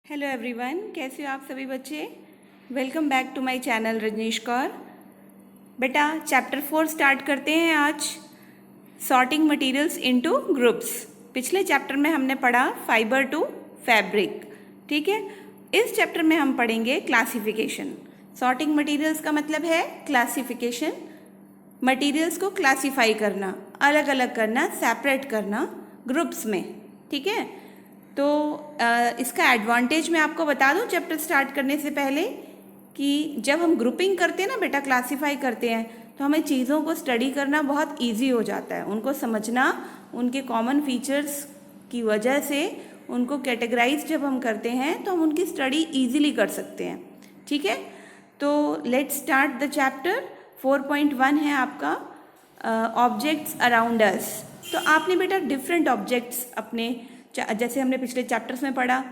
Hello everyone, कैसे हो आप सभी बच्चे। Welcome back to my channel Rajneesh Kaur. बेटा चैप्टर 4 स्टार्ट करते हैं आज। Sorting materials into groups. पिछले चैप्टर में हमने पढ़ा फाइबर टू फैब्रिक, ठीक है। इस चैप्टर में हम पढ़ेंगे क्लासिफिकेशन। सॉर्टिंग मटेरियल्स का मतलब है क्लासिफिकेशन, मटेरियल्स को क्लासीफाई करना, अलग अलग करना, सेपरेट करना ग्रुप्स में, ठीक है। तो इसका एडवांटेज मैं आपको बता दूं चैप्टर स्टार्ट करने से पहले कि जब हम ग्रुपिंग करते हैं ना बेटा, क्लासीफाई करते हैं, तो हमें चीज़ों को स्टडी करना बहुत इजी हो जाता है। उनको समझना, उनके कॉमन फीचर्स की वजह से उनको कैटेगराइज जब हम करते हैं तो हम उनकी स्टडी इजीली कर सकते हैं, ठीक है। तो लेट्स स्टार्ट द चैप्टर। 4.1 है आपका ऑब्जेक्ट्स अराउंड अस। तो आपने बेटा डिफरेंट ऑब्जेक्ट्स अपने, जैसे हमने पिछले चैप्टर्स में पढ़ा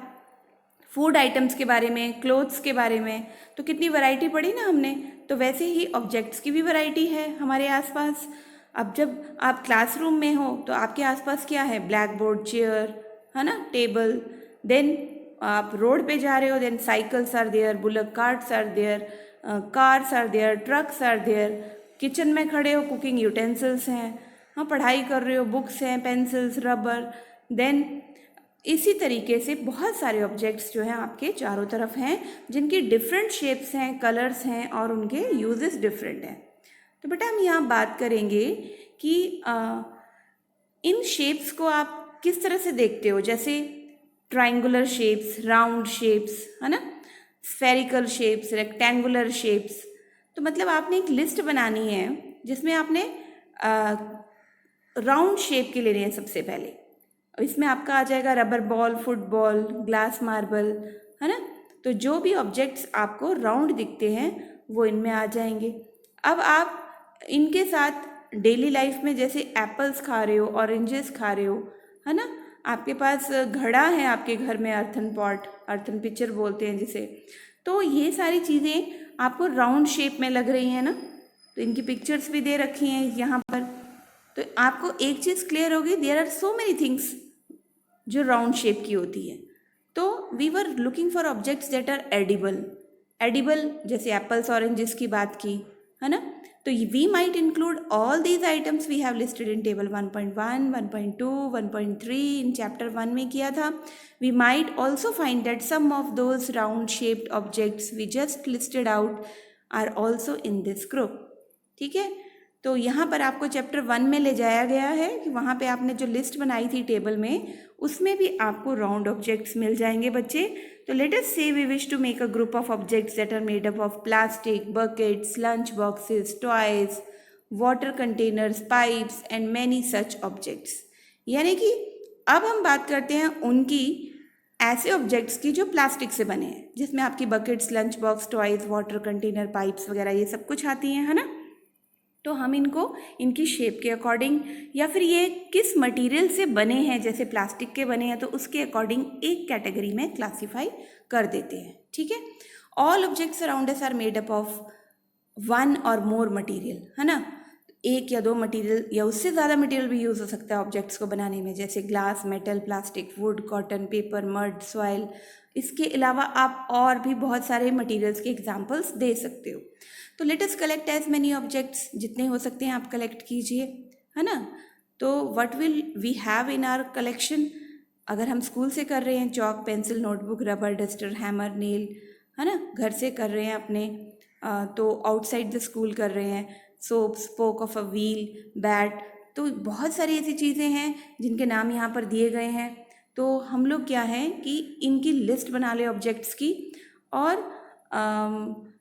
फूड आइटम्स के बारे में, क्लोथ्स के बारे में, तो कितनी वैरायटी पढ़ी ना हमने। तो वैसे ही ऑब्जेक्ट्स की भी वैरायटी है हमारे आसपास। अब जब आप क्लासरूम में हो तो आपके आसपास क्या है, ब्लैक बोर्ड, चेयर, है ना, टेबल। देन आप रोड पे जा रहे हो, then cycles are there, bullock carts are there, cars are there, trucks are there. Kitchen में खड़े हो, कुकिंग यूटेंसिल्स हैं, हाँ, पढ़ाई कर रहे हो, बुक्स हैं, पेंसिल्स, रबर। देन इसी तरीके से बहुत सारे ऑब्जेक्ट्स जो हैं आपके चारों तरफ हैं, जिनकी डिफरेंट शेप्स हैं, कलर्स हैं और उनके यूजेस डिफरेंट हैं। तो बेटा हम यहाँ बात करेंगे कि इन शेप्स को आप किस तरह से देखते हो। जैसे ट्राइंगुलर शेप्स, राउंड शेप्स, है ना, स्फेरिकल शेप्स, रेक्टेंगुलर शेप्स। तो मतलब आपने एक लिस्ट बनानी है जिसमें आपने राउंड शेप के लेने हैं सबसे पहले। इसमें आपका आ जाएगा rubber ball, football, glass marble, है ना। तो जो भी ऑब्जेक्ट्स आपको राउंड दिखते हैं वो इनमें आ जाएंगे। अब आप इनके साथ डेली लाइफ में जैसे एप्पल्स खा रहे हो, ऑरेंजेस खा रहे हो, है ना, आपके पास घड़ा है आपके घर में, अर्थन पॉट, अर्थन पिक्चर बोलते हैं जिसे। तो ये सारी चीज़ें आपको राउंड शेप में लग रही हैं ना। तो इनकी पिक्चर्स भी दे रखी हैं यहाँ पर। तो आपको एक चीज़ क्लियर होगी, there are so many things जो राउंड शेप की होती है। तो we were looking for objects that are edible. Edible जैसे एप्पल्स, ऑरेंजेस की बात की, है ना। तो we might include all these items we have listed in table 1.1, 1.2, 1.3 इन चैप्टर 1 में किया था। We might also find that some of those round shaped objects we just listed out are also in this group, ठीक है। तो यहाँ पर आपको चैप्टर 1 में ले जाया गया है कि वहाँ पे आपने जो लिस्ट बनाई थी टेबल में, उसमें भी आपको राउंड ऑब्जेक्ट्स मिल जाएंगे बच्चे। तो let us say we wish to make a group of objects that are made up of plastic, buckets, lunch boxes, toys, water containers, pipes and many such objects. यानी कि अब हम बात करते हैं उनकी ऐसे ऑब्जेक्ट्स की जो प्लास्टिक से बने हैं, जिसमें आपकी buckets, lunch box, toys, water container, pipes वगैरह ये सब कुछ आती हैं, है ना। तो हम इनको इनकी शेप के अकॉर्डिंग या फिर ये किस मटेरियल से बने हैं, जैसे प्लास्टिक के बने हैं तो उसके अकॉर्डिंग एक कैटेगरी में क्लासीफाई कर देते हैं, ठीक है। All objects around us are made up of one और मोर मटेरियल, है ना। एक या दो मटेरियल या उससे ज़्यादा मटेरियल भी यूज़ हो सकता है ऑब्जेक्ट्स को बनाने में, जैसे glass, metal, plastic, would, cotton, paper, mud, soil. इसके अलावा आप और भी बहुत सारे मटेरियल्स के एग्जांपल्स दे सकते हो। तो let us collect as many objects, जितने हो सकते हैं आप कलेक्ट कीजिए, है ना। तो what will we have in our collection. अगर हम स्कूल से कर रहे हैं, chalk, pencil, notebook, rubber, duster, hammer, nail, है ना। घर से कर रहे हैं अपने तो आउटसाइड द स्कूल कर रहे हैं, soap, spoke of a wheel, bat. तो बहुत सारी ऐसी चीज़ें हैं जिनके नाम यहाँ पर दिए गए हैं। तो हम लोग क्या है कि इनकी लिस्ट बना ले ऑब्जेक्ट्स की, और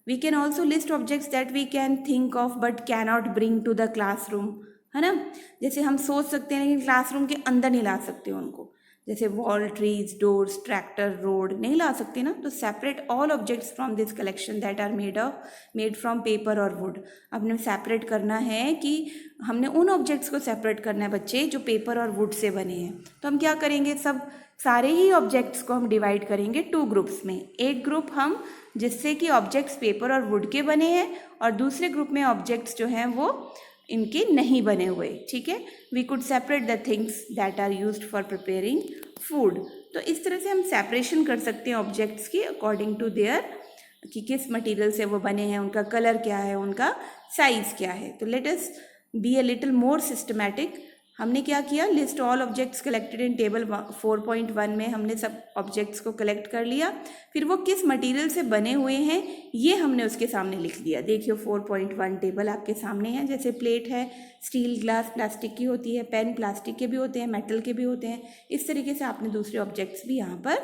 we can also list objects that we can think of but cannot bring to the classroom, है ना। जैसे हम सोच सकते हैं लेकिन क्लासरूम के अंदर नहीं ला सकते उनको, जैसे wall, trees, doors, tractor, road नहीं ला सकते ना। तो separate all objects from this collection that are made from paper और वुड। हमने सेपरेट करना है कि हमने उन ऑब्जेक्ट्स को सेपरेट करना है बच्चे जो पेपर और वुड से बने हैं। तो हम क्या करेंगे, सब सारे ही ऑब्जेक्ट्स को हम डिवाइड करेंगे 2 ग्रुप्स में। एक ग्रुप हम जिससे कि ऑब्जेक्ट्स पेपर और वुड के बने हैं, और दूसरे ग्रुप में ऑब्जेक्ट्स जो हैं वो इनके नहीं बने हुए, ठीक है। We could separate the things that are used for preparing food. तो इस तरह से हम सेपरेशन कर सकते हैं ऑब्जेक्ट्स की अकॉर्डिंग टू देयर, कि किस मटेरियल से वो बने हैं, उनका कलर क्या है, उनका साइज़ क्या है। तो let us be a little more systematic. हमने क्या किया, list all objects collected in table 4.1 में हमने सब ऑब्जेक्ट्स को कलेक्ट कर लिया, फिर वो किस मटेरियल से बने हुए हैं ये हमने उसके सामने लिख दिया। देखिए 4.1 टेबल आपके सामने है, जैसे प्लेट है, स्टील, ग्लास, प्लास्टिक की होती है, पेन प्लास्टिक के भी होते हैं, मेटल के भी होते हैं। इस तरीके से आपने दूसरे ऑब्जेक्ट्स भी यहाँ पर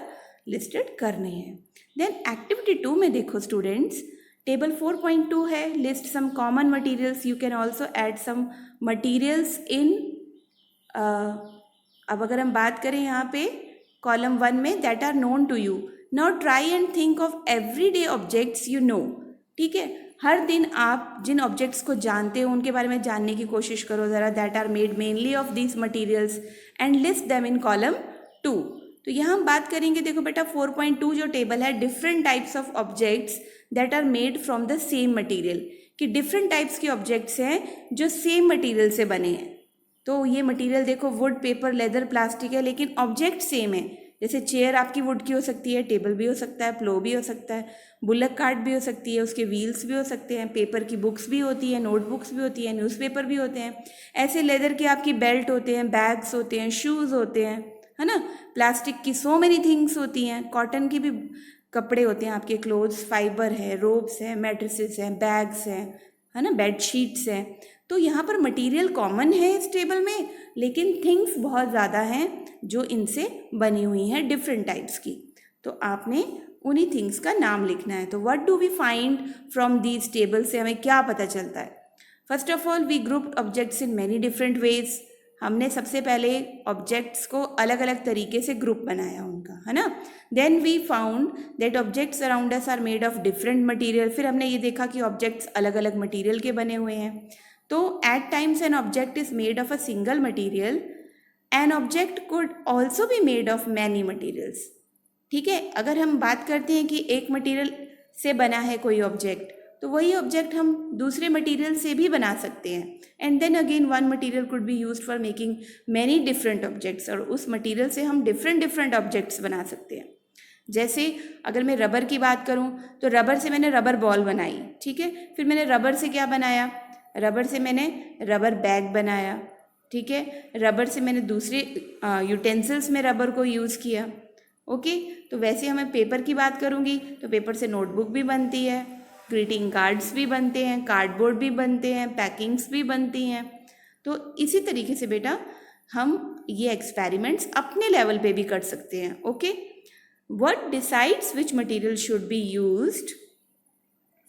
लिस्टेड करने हैं। देन एक्टिविटी 2 में देखो स्टूडेंट्स, टेबल 4.2 है, list some common materials, you can also add some materials in. अब अगर हम बात करें यहाँ पे कॉलम 1 में, that are known to you. Now try and think of everyday objects you know. ठीक है, हर दिन आप जिन ऑब्जेक्ट्स को जानते हो उनके बारे में जानने की कोशिश करो ज़रा, that are made mainly of these materials, and list them in column 2। तो यहाँ हम बात करेंगे, देखो बेटा 4.2 जो टेबल है, different types of objects that are made from the same material, कि डिफरेंट टाइप्स के ऑब्जेक्ट्स हैं जो सेम मटीरियल से बने हैं। तो ये मटेरियल देखो वुड, पेपर, लेदर, प्लास्टिक है, लेकिन ऑब्जेक्ट सेम है। जैसे चेयर आपकी वुड की हो सकती है, टेबल भी हो सकता है, प्लो भी हो सकता है, बुलक कार्ट भी हो सकती है, उसके व्हील्स भी हो सकते हैं, पेपर की बुक्स भी होती हैं, नोटबुक्स भी होती हैं, न्यूज़पेपर भी होते हैं। ऐसे लेदर के आपकी बेल्ट होते हैं, बैग्स होते हैं, शूज़ होते हैं, है ना। प्लास्टिक की सो मेनी थिंग्स होती हैं, कॉटन की भी कपड़े होते हैं आपके, क्लोथ्स, फाइबर है, रोब्स है, मैट्रेसेस हैं, बैग्स हैं, है ना, बेड शीट्स हैं। तो यहाँ पर मटेरियल कॉमन है इस टेबल में, लेकिन थिंग्स बहुत ज़्यादा हैं जो इनसे बनी हुई हैं, डिफरेंट टाइप्स की। तो आपने उन्हीं थिंग्स का नाम लिखना है। तो what do we find from these table से हमें क्या पता चलता है? First of all we grouped objects in many different ways. हमने सबसे पहले ऑब्जेक्ट्स को अलग अलग तरीके से ग्रुप बनाया उनका, है ना। Then we found that objects around us are made of different material. फिर हमने ये देखा कि ऑब्जेक्ट्स अलग अलग मटेरियल के बने हुए हैं। तो at times an object is made of a single material, an object could also be made of many materials. ठीक है, अगर हम बात करते हैं कि एक मटेरियल से बना है कोई ऑब्जेक्ट, तो वही ऑब्जेक्ट हम दूसरे मटेरियल से भी बना सकते हैं। And then again one material could be used for making many different objects, और उस मटेरियल से हम डिफरेंट डिफरेंट ऑब्जेक्ट्स बना सकते हैं। जैसे अगर मैं रबर की बात करूं, तो रबर से मैंने रबर बॉल बनाई, ठीक है। फिर मैंने रबर से क्या बनाया, रबर से मैंने रबर बैग बनाया, ठीक है। रबर से मैंने दूसरे यूटेंसिल्स में रबर को यूज़ किया, ओके। तो वैसे हमें पेपर की बात करूँगी तो पेपर से नोटबुक भी बनती है, ग्रीटिंग कार्ड्स भी बनते हैं, कार्डबोर्ड भी बनते हैं, पैकिंग्स भी बनती हैं। तो इसी तरीके से बेटा हम ये एक्सपेरिमेंट्स अपने लेवल पे भी कर सकते हैं, okay. What decides which material should be used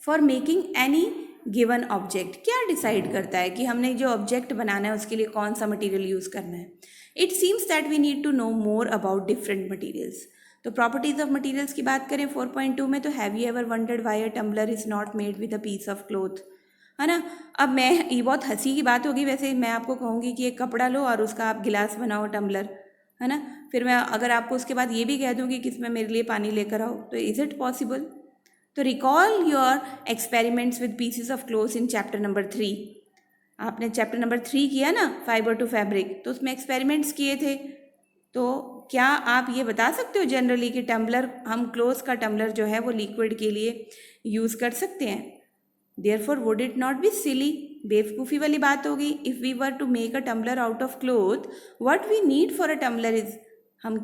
for making any given object? क्या डिसाइड करता है कि हमने जो ऑब्जेक्ट बनाना है उसके लिए कौन सा मटेरियल यूज़ करना है? It seems that we need to know more about different materials. तो प्रॉपर्टीज ऑफ मटेरियल्स की बात करें 4.2 में, तो have you ever wondered why a tumbler is not made with a piece of cloth, है ना। अब मैं, ये बहुत हंसी की बात होगी, वैसे मैं आपको कहूँगी कि एक कपड़ा लो और उसका आप गिलास बनाओ, टम्बलर, है ना। फिर मैं अगर आपको उसके बाद ये भी कह दूँगी कि इसमें मेरे लिए पानी लेकर आओ, तो इज़ इट पॉसिबल? तो recall your experiments with pieces of clothes in chapter number 3। आपने चैप्टर नंबर 3 किया ना, फाइबर टू फैब्रिक, तो उसमें एक्सपेरिमेंट्स किए थे। तो क्या आप ये बता सकते हो जनरली कि टम्बलर, हम क्लोथ्स का टम्बलर जो है वो लिक्विड के लिए यूज़ कर सकते हैं? Therefore would it not be silly, बेवकूफ़ी वाली बात होगी। If we were to make a tumbler out of cloth, what we need for a tumbler is, हमें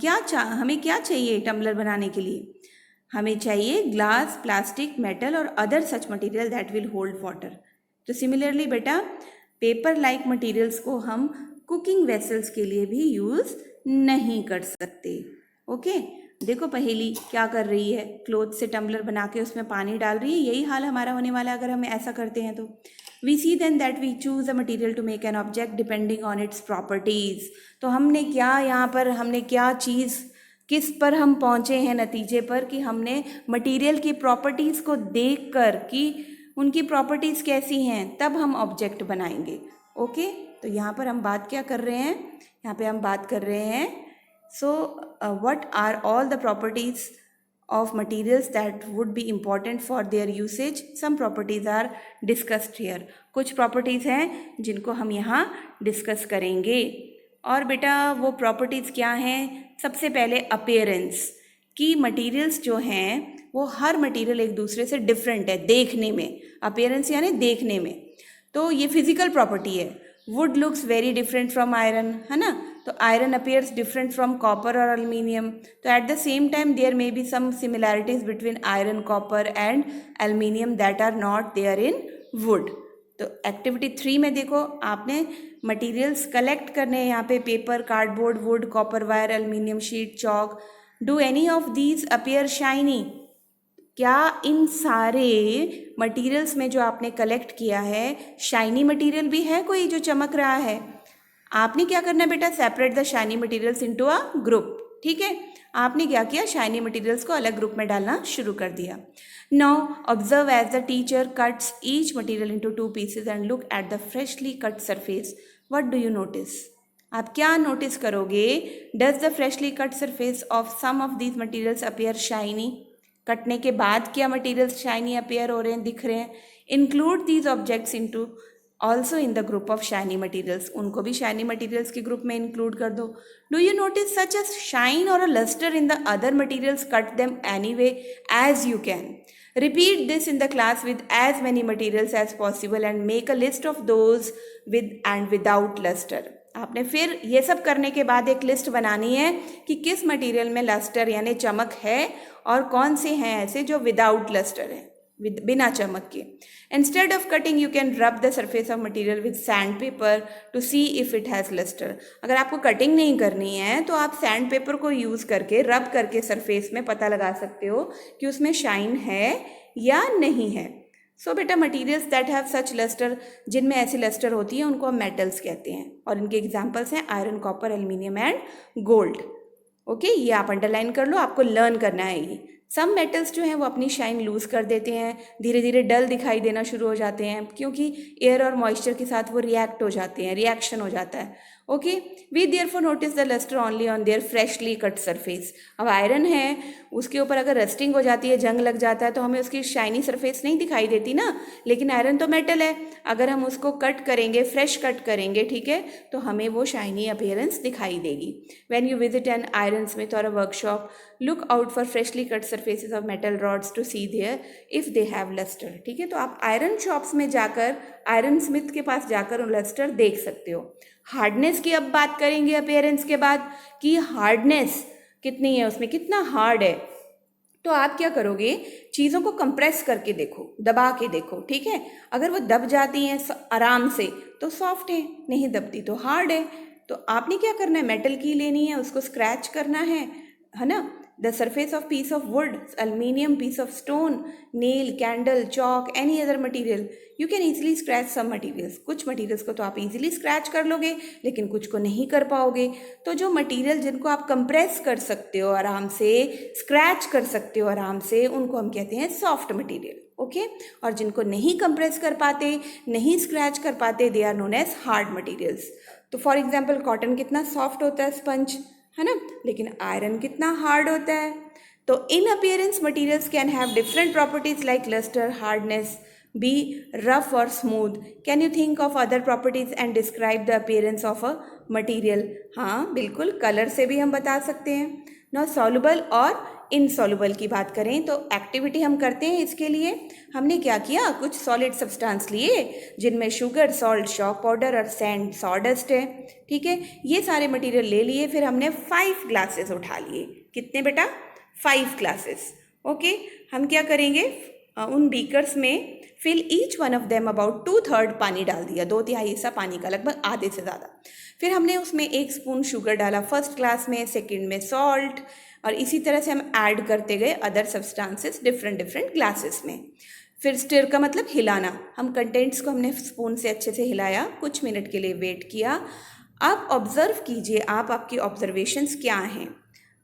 क्या चाहिए टम्बलर बनाने के लिए? हमें चाहिए ग्लास, प्लास्टिक, मेटल और other such material that will hold water. तो सिमिलरली बेटा पेपर लाइक मटेरियल्स को हम कुकिंग वेसल्स के लिए भी यूज़ नहीं कर सकते, ओके। देखो पहेली क्या कर रही है, क्लोथ से टम्बलर बना के उसमें पानी डाल रही है। यही हाल हमारा होने वाला है अगर हम ऐसा करते हैं। तो we see then that we choose a material to make an object depending on its properties. तो हमने क्या यहाँ पर, हमने क्या चीज़, किस पर हम पहुँचे हैं नतीजे पर, कि हमने मटेरियल की प्रॉपर्टीज़ को देखकर कि उनकी प्रॉपर्टीज़ कैसी हैं, तब हम ऑब्जेक्ट बनाएंगे, ओके। तो यहाँ पर हम बात क्या कर रहे हैं, यहाँ पे हम बात कर रहे हैं, so what are all the properties of materials that would be important for their usage. Some properties are discussed here. कुछ प्रॉपर्टीज़ हैं जिनको हम यहाँ डिस्कस करेंगे। और बेटा वो प्रॉपर्टीज़ क्या हैं? सबसे पहले अपीयरेंस कि मटेरियल्स जो हैं वो हर मटेरियल एक दूसरे से डिफरेंट है देखने में, अपीयरेंस यानी देखने में। तो ये फिजिकल प्रॉपर्टी है। Wood looks very different from iron, है ना, तो iron appears different from copper और एल्यूमिनियम। तो at the same time there may be some similarities between iron, copper and aluminium that are not there in wood. तो activity 3 में देखो, आपने materials collect करने हैं यहाँ पे, paper, cardboard, would, copper wire, aluminium sheet, chalk. Do any of these appear shiny? क्या इन सारे मटेरियल्स में जो आपने कलेक्ट किया है शाइनी मटेरियल भी है कोई जो चमक रहा है? आपने क्या करना है बेटा, separate the shiny materials into a group. ठीक है, आपने क्या किया, शाइनी मटेरियल्स को अलग ग्रुप में डालना शुरू कर दिया। Now observe as the teacher cuts each material into 2 pieces and look at the freshly cut surface. What do you notice? आप क्या नोटिस करोगे? Does the freshly cut surface of some of these materials appear shiny? कटने के बाद क्या materials shiny appear हो रहे हैं, दिख रहे हैं? Include these objects into also in the group of shiny materials, उनको भी शाइनी मटेरियल्स के ग्रुप में इंक्लूड कर दो। Do you notice such a shine और a lustre in the other materials? Cut them any way as you can. Repeat this in the class with as many materials as possible and make a list of those with and without luster. आपने फिर ये सब करने के बाद एक list बनानी है कि किस मटेरियल में लस्टर यानी चमक है और कौन से हैं ऐसे जो विदाउट लस्टर है, बिना चमक के। Instead of cutting you can rub the surface of material with sand paper to see if it has lustre. अगर आपको कटिंग नहीं करनी है तो आप सैंड पेपर को यूज़ करके रब करके सरफेस में पता लगा सकते हो कि उसमें शाइन है या नहीं है। सो बेटा materials that have such lustre, जिनमें ऐसी लस्टर होती है उनको हम मेटल्स कहते हैं और इनके एग्जाम्पल्स हैं iron, copper, aluminium and gold. Okay, ये आप अंडरलाइन कर लो, आपको लर्न करना है ये। सम मेटल्स जो हैं वो अपनी शाइन लूज़ कर देते हैं, धीरे धीरे डल दिखाई देना शुरू हो जाते हैं क्योंकि एयर और मॉइस्चर के साथ वो रिएक्ट हो जाते हैं, रिएक्शन हो जाता है। Okay, we therefore notice the lustre only on their freshly cut surface. अब आयरन है, उसके ऊपर अगर रस्टिंग हो जाती है, जंग लग जाता है तो हमें उसकी शाइनी सरफेस नहीं दिखाई देती ना, लेकिन आयरन तो मेटल है, अगर हम उसको कट करेंगे, फ्रेश कट करेंगे, ठीक है, तो हमें वो शाइनी अपीयरेंस दिखाई देगी। When you visit an iron smith और a workshop, look out for freshly cut surfaces of metal rods to see there if they have lustre. ठीक है, तो आप आयरन शॉप्स में जाकर, आयरन स्मिथ के पास जाकर उन लस्टर देख सकते हो। हार्डनेस की अब बात करेंगे अपीयरेंस के बाद कि हार्डनेस कितनी है, उसमें कितना हार्ड है। तो आप क्या करोगे, चीज़ों को कंप्रेस करके देखो, दबा के देखो। ठीक है, अगर वो दब जाती हैं आराम से तो सॉफ्ट है, नहीं दबती तो हार्ड है। तो आपने क्या करना है, मेटल की लेनी है, उसको स्क्रैच करना है ना। The surface of piece of wood, aluminium, piece of stone, nail, candle, chalk, any other material, you can easily scratch some materials. कुछ मटीरियल्स को तो आप ईजिली स्क्रैच कर लोगे लेकिन कुछ को नहीं कर पाओगे। तो जो मटीरियल जिनको आप कंप्रेस कर सकते हो आराम से, स्क्रैच कर सकते हो आराम से, उनको हम कहते हैं सॉफ्ट मटीरियल। ओके, और जिनको नहीं कंप्रेस कर पाते, नहीं स्क्रैच कर पाते, they are known as hard materials. तो फॉर एग्जाम्पल कॉटन कितना सॉफ्ट होता है, स्पंज है ना, लेकिन आयरन कितना हार्ड होता है। तो in appearance materials can have different properties like lustre, hardness, be rough और smooth. Can you think of other properties and describe the appearance of a material? हाँ बिल्कुल, कलर से भी हम बता सकते हैं। ना सॉल्युबल और इनसॉल्युबल की बात करें तो एक्टिविटी हम करते हैं, इसके लिए हमने क्या किया, कुछ सॉलिड सब्सटेंस लिए जिनमें शुगर, सॉल्ट, चॉक पाउडर और सैंड, सॉडस्ट है। ठीक है, ये सारे मटेरियल ले लिए, फिर हमने 5 ग्लासेस उठा लिए। कितने बेटा? 5 ग्लासेस। ओके, हम क्या करेंगे, उन बीकर्स में fill each one of them about 2/3 पानी डाल दिया, 2/3 हिस्सा पानी का, लगभग आधे से ज़्यादा। फिर हमने उसमें 1 स्पून शुगर डाला फर्स्ट ग्लास में, सेकंड में सॉल्ट, और इसी तरह से हम ऐड करते गए अदर सब्सटेंसेस डिफरेंट ग्लासेस में। फिर स्टिर का मतलब हिलाना, हम कंटेंट्स को हमने स्पून से अच्छे से हिलाया, कुछ मिनट के लिए वेट किया। अब ऑब्जर्व कीजिए आप, आपकी ऑब्जर्वेशंस क्या हैं।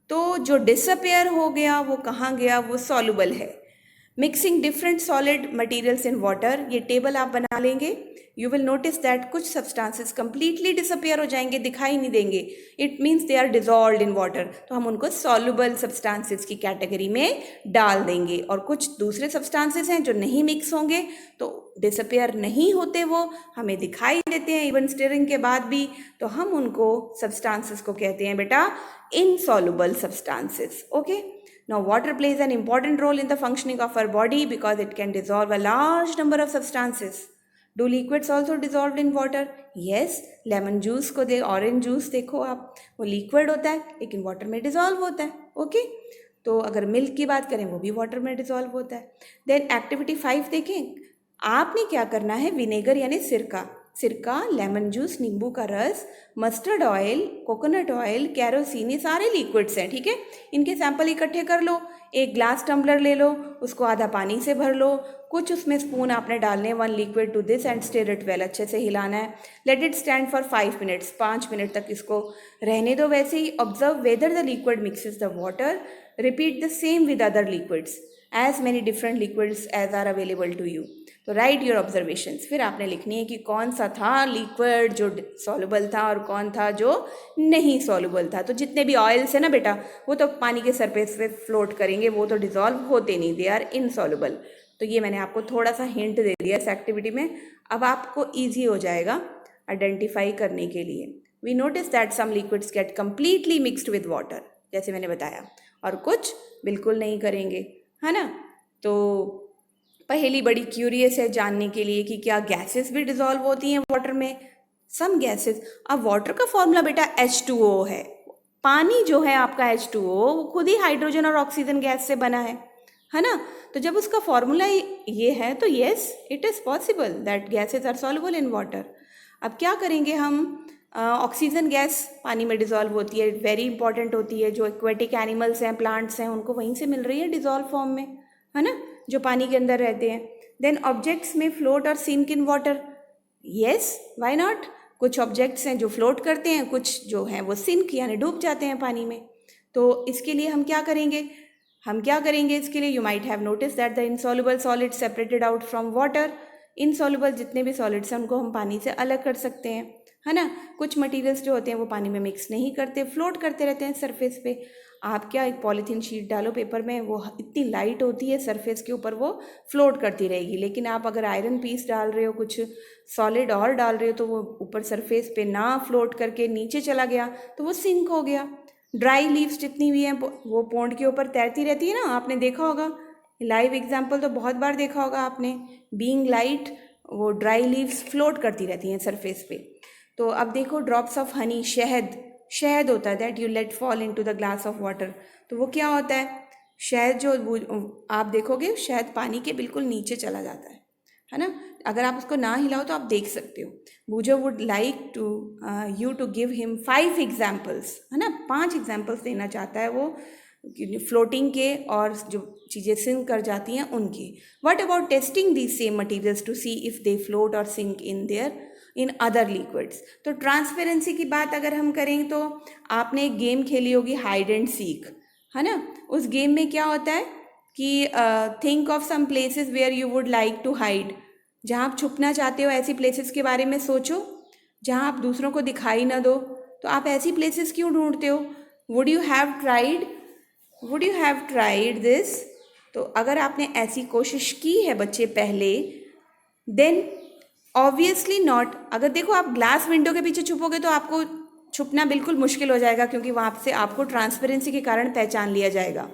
तो जो डिसअपेयर हो गया वो कहाँ गया, वो सॉल्युबल है। Mixing different solid materials in water, ये टेबल आप बना लेंगे। यू विल नोटिस दैट कुछ सब्सटेंसेस कंप्लीटली डिसअपियर हो जाएंगे, दिखाई नहीं देंगे, it means they are dissolved in water, तो हम उनको सॉल्युबल सब्सटेंसेस की कैटेगरी में डाल देंगे। और कुछ दूसरे सब्सटेंसेस हैं जो नहीं मिक्स होंगे, तो डिसअपियर नहीं होते, वो हमें दिखाई देते हैं इवन स्टिरिंग के बाद भी, तो हम उनको सब्सटेंसेस को कहते हैं बेटा insoluble substances. Okay, now water plays an important role in the functioning of our body because it can dissolve a large number of substances. Do liquids also dissolved in water? Yes, lemon juice को दे, orange juice देखो आप, वो liquid होता है लेकिन water में dissolve होता है। ओके, तो अगर मिल्क की बात करें वो भी वाटर में डिजॉल्व होता है। देन एक्टिविटी 5 देखें, आपने क्या करना है, विनेगर यानी सिरका, लेमन जूस, नींबू का रस, mustard oil, coconut oil, kerosene, ये सारे लिक्विड्स हैं, ठीक है। इनके सैंपल इकट्ठे कर लो, एक ग्लास टम्बलर ले लो, उसको आधा पानी से भर लो, कुछ उसमें स्पून आपने डालने, 1 liquid to this and stir it well, अच्छे से हिलाना है। Let it stand for 5 minutes, 5 minute तक इसको रहने दो वैसे ही। Observe whether the liquid mixes the water, repeat the same with other liquids, as many different liquids as are available to you. तो राइट योर ऑब्जर्वेशंस, फिर आपने लिखनी है कि कौन सा था लिक्विड जो सॉल्युबल था और कौन था जो नहीं सॉल्युबल था। तो जितने भी ऑयल्स है ना बेटा, वो तो पानी के सरफेस पे फ्लोट करेंगे, वो तो डिजॉल्व होते नहीं, दे आर इनसॉल्युबल। तो ये मैंने आपको थोड़ा सा हिंट दे दिया इस एक्टिविटी में, अब आपको ईजी हो जाएगा आइडेंटिफाई करने के लिए। We notice that some liquids get completely mixed with water, जैसे मैंने बताया, और कुछ बिल्कुल नहीं करेंगे, है ना। तो पहली बड़ी क्यूरियस है जानने के लिए कि क्या गैसेस भी डिजॉल्व होती हैं वाटर में। सम गैसेस, अब वाटर का फॉर्मूला बेटा H2O है, पानी जो है आपका H2O वो खुद ही हाइड्रोजन और ऑक्सीजन गैस से बना है ना। तो जब उसका फॉर्मूला ये है तो yes it is possible that gases are soluble in water. अब क्या करेंगे हम, ऑक्सीजन गैस पानी में डिजॉल्व होती है, वेरी इंपॉर्टेंट होती है, जो एक्वेटिक एनिमल्स हैं, प्लांट्स हैं, उनको वहीं से मिल रही है डिजॉल्व फॉर्म में, है ना, जो पानी के अंदर रहते हैं। देन ऑब्जेक्ट्स में फ्लोट और sink in water, yes why not, कुछ ऑब्जेक्ट्स हैं जो फ्लोट करते हैं, कुछ जो हैं वो सिंक यानी डूब जाते हैं पानी में। तो इसके लिए हम क्या करेंगे इसके लिए, you might have notice that the insoluble solid separated out from water, insoluble जितने भी सॉलिड्स हैं उनको हम पानी से अलग कर सकते हैं, है ना। कुछ मटेरियल्स जो होते हैं वो पानी में मिक्स नहीं करते, फ्लोट करते रहते हैं सरफेस पे। आप क्या, एक पॉलीथीन शीट डालो पेपर में, वो इतनी लाइट होती है सरफेस के ऊपर, वो फ्लोट करती रहेगी। लेकिन आप अगर आयरन पीस डाल रहे हो, कुछ सॉलिड और डाल रहे हो, तो वो ऊपर सरफेस पे ना फ्लोट करके नीचे चला गया तो वो सिंक हो गया। ड्राई लीव्स जितनी भी हैं वो पॉन्ड के ऊपर तैरती रहती है ना, आपने देखा होगा, लाइव एग्जाम्पल तो बहुत बार देखा होगा आपने, बीइंग लाइट वो ड्राई लीव्स फ्लोट करती रहती हैं सरफेस पे। तो अब देखो ड्रॉप्स ऑफ हनी, शहद होता है, that you let fall into the glass of water, तो वो क्या होता है, शहद जो आप देखोगे शहद पानी के बिल्कुल नीचे चला जाता है ना। अगर आप उसको ना हिलाओ तो आप देख सकते हो। बूजो would like to you to give him 5 examples, है ना, 5 एग्जाम्पल्स देना चाहता है वो फ्लोटिंग के और जो चीज़ें सिंक कर जाती हैं उनकी। What about testing these same materials to see if they float और सिंक इन अदर लिक्विड्स। तो ट्रांसपेरेंसी की बात अगर हम करें तो आपने एक गेम खेली होगी हाइड एंड सीक, है ना। उस गेम में क्या होता है कि think of some places where you would like to hide, जहाँ आप छुपना चाहते हो ऐसी प्लेसेस के बारे में सोचो जहाँ आप दूसरों को दिखाई ना दो। तो आप ऐसी प्लेसेस क्यों ढूंढते हो, would you have tried this. तो अगर आपने ऐसी कोशिश की है बच्चे पहले, देन ऑब्वियसली नॉट। अगर देखो आप ग्लास विंडो के पीछे छुपोगे तो आपको छुपना बिल्कुल मुश्किल हो जाएगा, क्योंकि वहाँ से आपको ट्रांसपेरेंसी के कारण पहचान लिया जाएगा।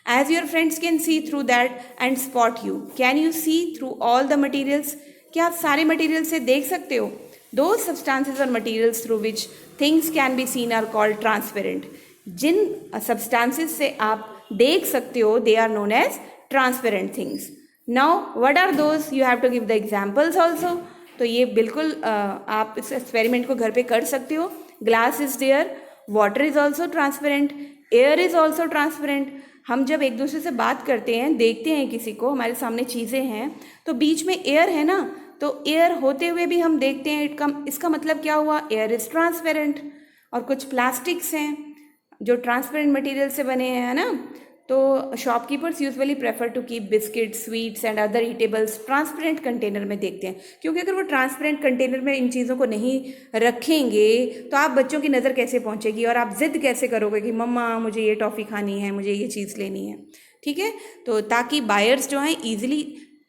As your friends can see through that and spot you, can you see through all the materials, क्या आप सारे मटीरियल से देख सकते हो। दो सब्सटेंसेज और materials through which things can be seen are called transparent. जिन सब्सटेंसेज से आप देख सकते हो they are known as transparent things. Now what are those, you have to give the examples also. तो ये बिल्कुल आप इस एक्सपेरिमेंट को घर पे कर सकते हो। Glass is there, water is also transparent, air is also transparent. हम जब एक दूसरे से बात करते हैं, देखते हैं किसी को, हमारे सामने चीज़ें हैं तो बीच में एयर है ना, तो एयर होते हुए भी हम देखते हैं, इसका मतलब क्या हुआ, एयर इज ट्रांसपेरेंट। और कुछ प्लास्टिक्स हैं जो ट्रांसपेरेंट मटेरियल से बने हैं, है ना, तो shopkeepers usually prefer to keep biscuit, sweets and other eatables transparent container में देखते हैं, क्योंकि अगर वो ट्रांसपेरेंट कंटेनर में इन चीज़ों को नहीं रखेंगे तो आप बच्चों की नज़र कैसे पहुंचेगी और आप ज़िद कैसे करोगे कि मम्मा मुझे ये टॉफ़ी खानी है, मुझे ये चीज़ लेनी है। ठीक है, तो ताकि बायर्स जो हैं ईजिली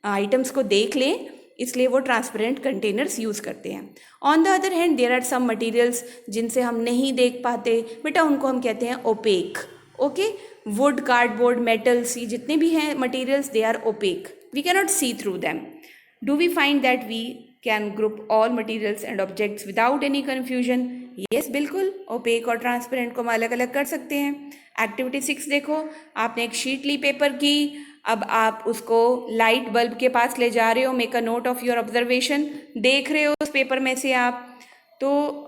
आइटम्स को देख लें, इसलिए वो ट्रांसपेरेंट कंटेनर्स यूज़ करते हैं। On the other hand there are some materials जिनसे हम नहीं देख पाते, बेटा उनको हम कहते हैं opaque. Okay, wood, cardboard, metals, ये जितने भी हैं materials, they are opaque, we cannot see through them. Do we find that we can group all materials and objects without any confusion? Yes, बिल्कुल, ओपेक और ट्रांसपेरेंट को हम अलग अलग कर सकते हैं। एक्टिविटी 6 देखो, आपने एक शीट ली पेपर की, अब आप उसको लाइट बल्ब के पास ले जा रहे हो, make a note of your observation, देख रहे हो उस पेपर में से आप, तो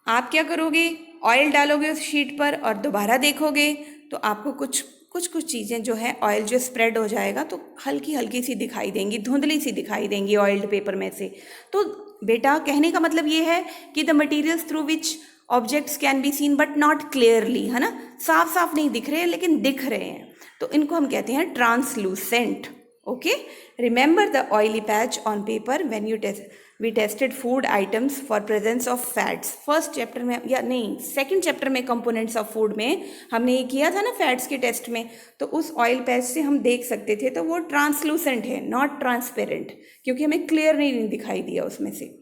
आप क्या करोगे, ऑयल डालोगे उस शीट पर और दोबारा देखोगे तो आपको कुछ चीज़ें जो है ऑयल जो स्प्रेड हो जाएगा तो हल्की हल्की सी दिखाई देंगी, धुंधली सी दिखाई देंगी ऑयल्ड पेपर में से। तो बेटा कहने का मतलब ये है कि the materials through which objects can be scene but not clearly, है ना, साफ साफ नहीं दिख रहे हैं लेकिन दिख रहे हैं, तो इनको हम कहते हैं translucent. Okay, remember the oily patch on paper when we tested food items for presence of fats. First chapter में, या नहीं, सेकंड चैप्टर में कंपोनेंट्स ऑफ फूड में हमने ये किया था ना फैट्स के टेस्ट में, तो उस ऑयल पैच से हम देख सकते थे, तो वो ट्रांसलूसेंट है, नॉट ट्रांसपेरेंट, क्योंकि हमें क्लियर नहीं दिखाई दिया उसमें से।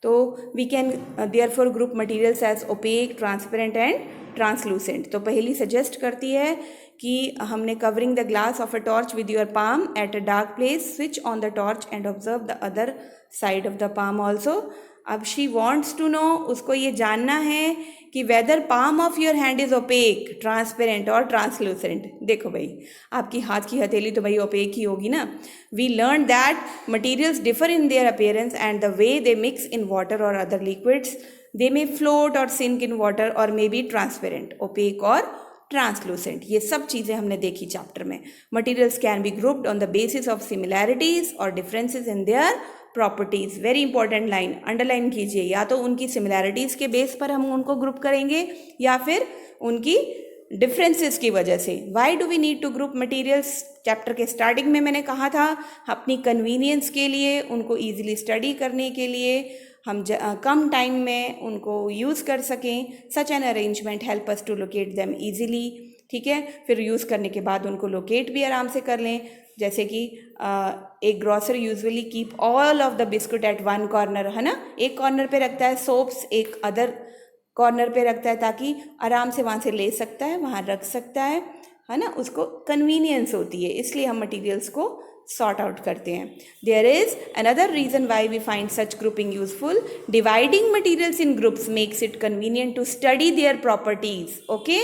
तो we can therefore group materials as opaque, transparent and translucent. तो पहली सजेस्ट करती है कि हमने covering the glass of a torch with your palm at a dark place, switch on the torch and observe the other side of the palm also. अब she wants to know, उसको ये जानना है कि whether palm of your hand is opaque, transparent और translucent. देखो भाई, आपकी हाथ की हथेली तो भाई ओपेक ही होगी ना। We learn that materials differ in their appearance and the way they mix in water और other liquids, they may float और सिंक इन वाटर और मे बी ट्रांसपेरेंट, ओपेक और ट्रांसलूसेंट। ये सब चीज़ें हमने देखी चैप्टर में। Materials can be grouped on the basis of similarities और differences in their properties. Very important line, underline कीजिए, या तो उनकी सिमिलैरिटीज के बेस पर हम उनको ग्रुप करेंगे या फिर उनकी डिफरेंसेस की वजह से। Why do we need to group materials? Chapter के स्टार्टिंग में मैंने कहा था, अपनी कन्वीनियंस के लिए, उनको ईजिली स्टडी करने के लिए, हम कम टाइम में उनको यूज़ कर सकें। Such an arrangement help us to locate them easily. ठीक है, फिर यूज़ करने के बाद उनको लोकेट भी आराम से कर लें। जैसे कि एक grocer usually keep all of the biscuit at one corner, है ना, एक कॉर्नर पे रखता है, सोप्स एक अदर कॉर्नर पे रखता है, ताकि आराम से वहाँ से ले सकता है, वहाँ रख सकता है ना, उसको कन्वीनियंस होती है, इसलिए हम मटीरियल्स को सॉर्ट आउट करते हैं। There is another reason why we find such grouping useful. Dividing materials in groups makes it convenient to study their properties, okay,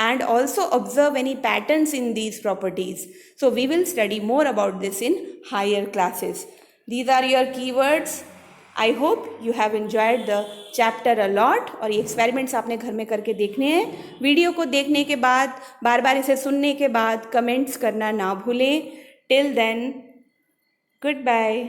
and also observe any patterns in these properties. So we will study more about this in higher classes. These are your keywords. I hope you have enjoyed the chapter a lot. और ये experiments आपने घर में करके देखने हैं। Video को देखने के बाद, बार बार इसे सुनने के बाद कमेंट्स करना ना भूलें। Till then, goodbye.